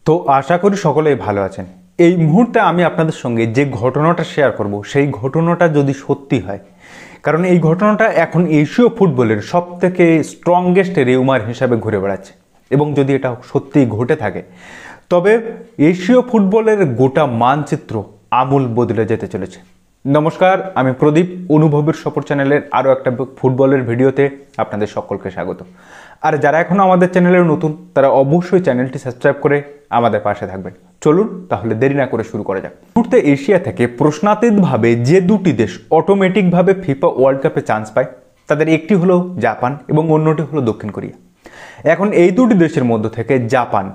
তো আশা করি সকলেই ভালো আছেন। এই মুহূর্তে আমি আপনাদের সঙ্গে যে ঘটনাটা শেয়ার করব সেই ঘটনাটা যদি সত্যি হয়, কারণ এই ঘটনাটা এখন এশীয় ফুটবলের সবথেকে স্ট্রংগেস্ট রিউমার হিসাবে ঘুরে বেড়াচ্ছে, এবং যদি এটা সত্যিই ঘটে থাকে তবে এশীয় ফুটবলের গোটা মানচিত্র আমূল বদলে যেতে চলেছে। নমস্কার, আমি প্রদীপ, অনুভবের সফর চ্যানেলের আরও একটা ফুটবলের ভিডিওতে আপনাদের সকলকে স্বাগত। আর যারা এখনও আমাদের চ্যানেলের নতুন তারা অবশ্যই চ্যানেলটি সাবস্ক্রাইব করে আমাদের পাশে থাকবেন। চলুন তাহলে দেরি না করে শুরু করা যাক। মুহূর্তে এশিয়া থেকে প্রশ্নাতীতভাবে যে দুটি দেশ অটোমেটিকভাবে ফিফা ওয়ার্ল্ড কাপে চান্স পায় তাদের একটি হলো জাপান এবং অন্যটি হলো দক্ষিণ কোরিয়া। এখন এই দুটি দেশের মধ্য থেকে জাপান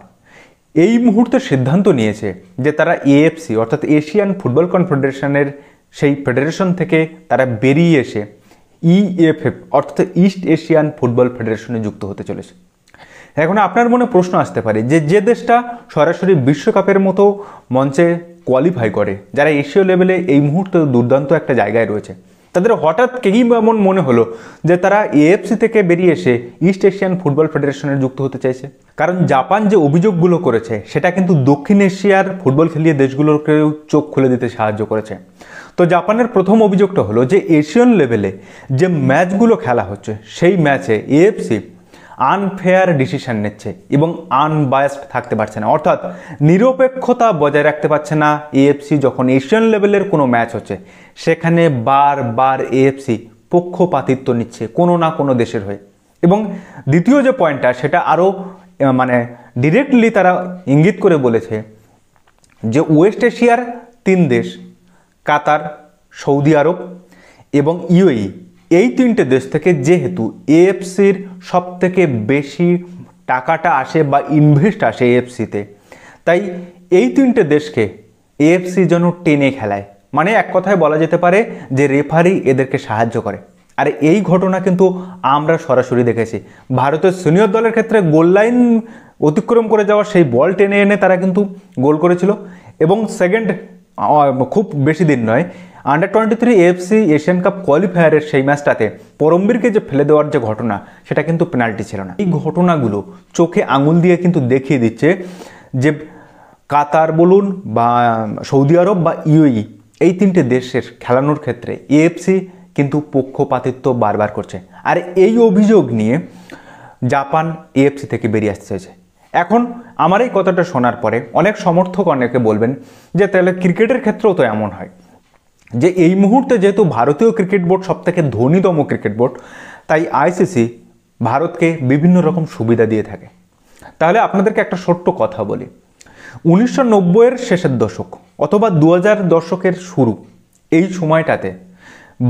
এই মুহূর্তে সিদ্ধান্ত নিয়েছে যে তারা এএফসি অর্থাৎ এশিয়ান ফুটবল কনফেডারেশনের সেই ফেডারেশন থেকে তারা বেরিয়ে এসে ইএফএফ অর্থাৎ ইস্ট এশিয়ান ফুটবল ফেডারেশনে যুক্ত হতে চলেছে। এখন আপনার মনে প্রশ্ন আসতে পারে যে দেশটা সরাসরি বিশ্বকাপের মতো মঞ্চে কোয়ালিফাই করে, যারা এশীয় লেভেলে এই মুহূর্তে দুর্দান্ত একটা জায়গায় রয়েছে, তাদের হঠাৎ কেই এমন মনে হলো যে তারা এএফসি থেকে বেরিয়ে এসে ইস্ট এশিয়ান ফুটবল ফেডারেশনে যুক্ত হতে চাইছে। কারণ জাপান যে অভিযোগগুলো করেছে সেটা কিন্তু দক্ষিণ এশিয়ার ফুটবল খেলিয়ে দেশগুলোকেও চোখ খুলে দিতে সাহায্য করেছে। তো জাপানের প্রথম অভিযোগটা হলো যে এশিয়ান লেভেলে যে ম্যাচগুলো খেলা হচ্ছে সেই ম্যাচে এএফসি আনফেয়ার ডিসিশন নিচ্ছে এবং আনবায়াসড থাকতে পারছে না, অর্থাৎ নিরপেক্ষতা বজায় রাখতে পারছে না। এএফসি যখন এশিয়ান লেভেলের কোনো ম্যাচ হচ্ছে সেখানে বারবার এএফসি পক্ষপাতিত্ব নিচ্ছে কোনো না কোনো দেশের হয়ে। এবং দ্বিতীয় যে পয়েন্টটা সেটা আরও ডিরেক্টলি তারা ইঙ্গিত করে বলেছে যে ওয়েস্ট এশিয়ার 3 দেশ কাতার, সৌদি আরব এবং ইউএই, এই 3টে দেশ থেকে যেহেতু এএফসির সব থেকে বেশি টাকাটা আসে বা ইনভেস্ট আসে এএফসিতে, তাই এই 3টে দেশকে এএফসি যেন টেনে খেলায়, মানে এক কথায় বলা যেতে পারে যে রেফারি এদেরকে সাহায্য করে। আর এই ঘটনা কিন্তু আমরা সরাসরি দেখেছি। ভারতের সিনিয়র দলের ক্ষেত্রে গোল লাইন অতিক্রম করে যাওয়া সেই বল টেনে এনে তারা কিন্তু গোল করেছিল। এবং সেকেন্ড খুব বেশি দিন নয়, আন্ডার-23 এএফসি এশিয়ান কাপ কোয়ালিফায়ারের সেই ম্যাচটাতে পরমবীরকে যে ফেলে দেওয়ার যে ঘটনা সেটা কিন্তু পেনাল্টি ছিল না। এই ঘটনাগুলো চোখে আঙুল দিয়ে কিন্তু দেখিয়ে দিচ্ছে যে কাতার বলুন বা সৌদি আরব বা ইউএই, এই 3টে দেশের খেলানোর ক্ষেত্রে এএফসি কিন্তু পক্ষপাতিত্ব বারবার করছে। আর এই অভিযোগ নিয়ে জাপান এএফসি থেকে বেরিয়ে আসতে চাইছে। এখন আমার এই কথাটা শোনার পরে অনেক সমর্থক অনেকে বলবেন যে তাহলে ক্রিকেটের ক্ষেত্রেও তো এমন হয় যে এই মুহূর্তে যেহেতু ভারতীয় ক্রিকেট বোর্ড সবথেকে ধনীতম ক্রিকেট বোর্ড, তাই আইসিসি ভারতকে বিভিন্ন রকম সুবিধা দিয়ে থাকে। তাহলে আপনাদেরকে একটা ছোট্ট কথা বলি, 1990-এর শেষের দশক অথবা 2000 দশকের শুরু, এই সময়টাতে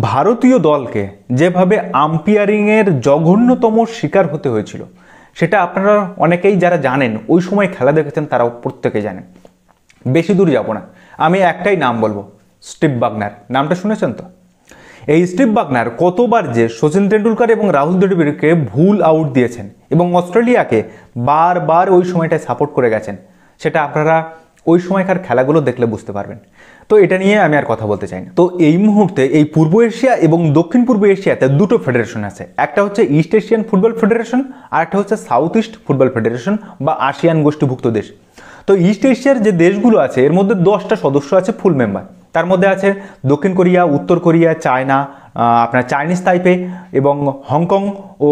ভারতীয় দলকে যেভাবে আম্পায়ারিংয়ের জঘন্যতম শিকার হতে হয়েছিল সেটা আপনারা অনেকেই যারা জানেন, ওই সময় খেলা দেখেছেন, তারাও প্রত্যেকে জানেন। বেশি দূর যাব না, আমি একটাই নাম বলবো, স্টিভ বাগনার। নামটা শুনেছেন তো? এই স্টিভ বাগনার কতবার যে সচিন তেন্ডুলকর এবং রাহুল দ্রাবিড়কে ভুল আউট দিয়েছেন এবং অস্ট্রেলিয়াকে বারবার ওই সময়টায় সাপোর্ট করে গেছেন, সেটা আপনারা ওই সময়কার খেলাগুলো দেখলে বুঝতে পারবেন। তো এটা নিয়ে আমি আর কথা বলতে চাই না। তো এই মুহূর্তে এই পূর্ব এশিয়া এবং দক্ষিণ পূর্ব এশিয়াতে দুটো ফেডারেশন আছে, একটা হচ্ছে ইস্ট এশিয়ান ফুটবল ফেডারেশন আর একটা হচ্ছে সাউথ ইস্ট ফুটবল ফেডারেশন বা আসিয়ান গোষ্ঠীভুক্ত দেশ। তো ইস্ট এশিয়ার যে দেশগুলো আছে এর মধ্যে 10টা সদস্য আছে ফুল মেম্বার। তার মধ্যে আছে দক্ষিণ কোরিয়া, উত্তর কোরিয়া, চায়না, আপনার চাইনিজ তাইপে এবং হংকং ও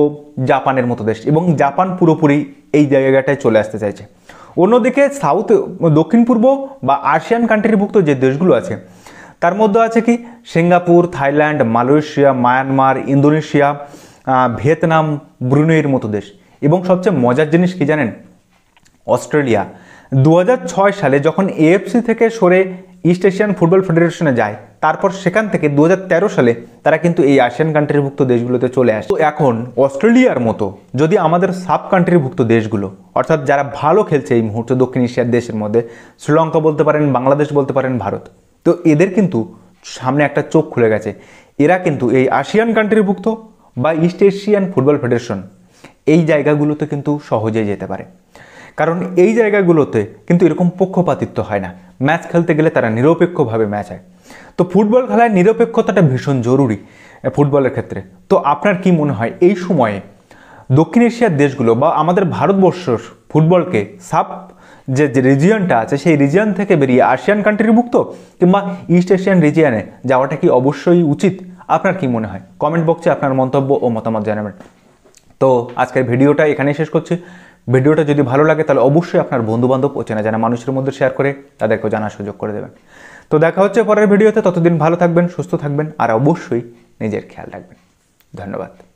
জাপানের মতো দেশ, এবং জাপান পুরোপুরি এই জায়গাটায় চলে আসতে চাইছে। অন্যদিকে দক্ষিণ পূর্ব বা আসিয়ান কান্ট্রিভুক্ত যে দেশগুলো আছে তার মধ্যে আছে কি Singapore, Thailand, Malaysia, Myanmar, Indonesia, Vietnam, ব্রুনেইয়ের মতো দেশ। এবং সবচেয়ে মজার জিনিস কি জানেন? অস্ট্রেলিয়া 2006 সালে যখন এএফসি থেকে সরে ইস্ট এশিয়ান ফুটবল ফেডারেশনে যায়, তারপর সেখান থেকে 2013 সালে তারা কিন্তু এই আসিয়ান কান্ট্রিভুক্ত দেশগুলোতে চলে আসে। তো এখন অস্ট্রেলিয়ার মতো যদি আমাদের সাব কান্ট্রিভুক্ত দেশগুলো, অর্থাৎ যারা ভালো খেলছে এই মুহূর্তে দক্ষিণ এশিয়ার দেশের মধ্যে, শ্রীলঙ্কা বলতে পারেন, বাংলাদেশ বলতে পারেন, ভারত, তো এদের কিন্তু সামনে একটা চোখ খুলে গেছে। এরা কিন্তু এই আসিয়ান কান্ট্রিভুক্ত বা ইস্ট এশিয়ান ফুটবল ফেডারেশন এই জায়গাগুলোতে কিন্তু সহজেই যেতে পারে, কারণ এই জায়গাগুলোতে কিন্তু এরকম পক্ষপাতিত্ব হয় না। ম্যাচ খেলতে গেলে তারা নিরপেক্ষভাবে ম্যাচ হয়। তো ফুটবল খেলায় নিরপেক্ষতাটা ভীষণ জরুরি ফুটবলের ক্ষেত্রে। তো আপনার কি মনে হয় এই সময়ে দক্ষিণ এশিয়ার দেশগুলো বা আমাদের ভারতবর্ষ ফুটবলকে সাব যে রিজিয়নটা আছে সেই রিজিয়ন থেকে বেরিয়ে আসিয়ান কান্ট্রিভুক্ত কিংবা ইস্ট এশিয়ান রিজিয়নে যাওয়াটা কি অবশ্যই উচিত? আপনার কি মনে হয়? কমেন্ট বক্সে আপনার মন্তব্য ও মতামত জানাবেন। তো আজকের ভিডিওটা এখানেই শেষ করছি। ভিডিওটা যদি ভালো লাগে তাহলে অবশ্যই আপনার বন্ধুবান্ধব ও চেনা জানা মানুষের মধ্যে শেয়ার করে তাদেরকেও জানার সুযোগ করে দেবেন। তো দেখা হচ্ছে পরের ভিডিওতে, ততদিন ভালো থাকবেন, সুস্থ থাকবেন আর অবশ্যই নিজের খেয়াল রাখবেন। ধন্যবাদ।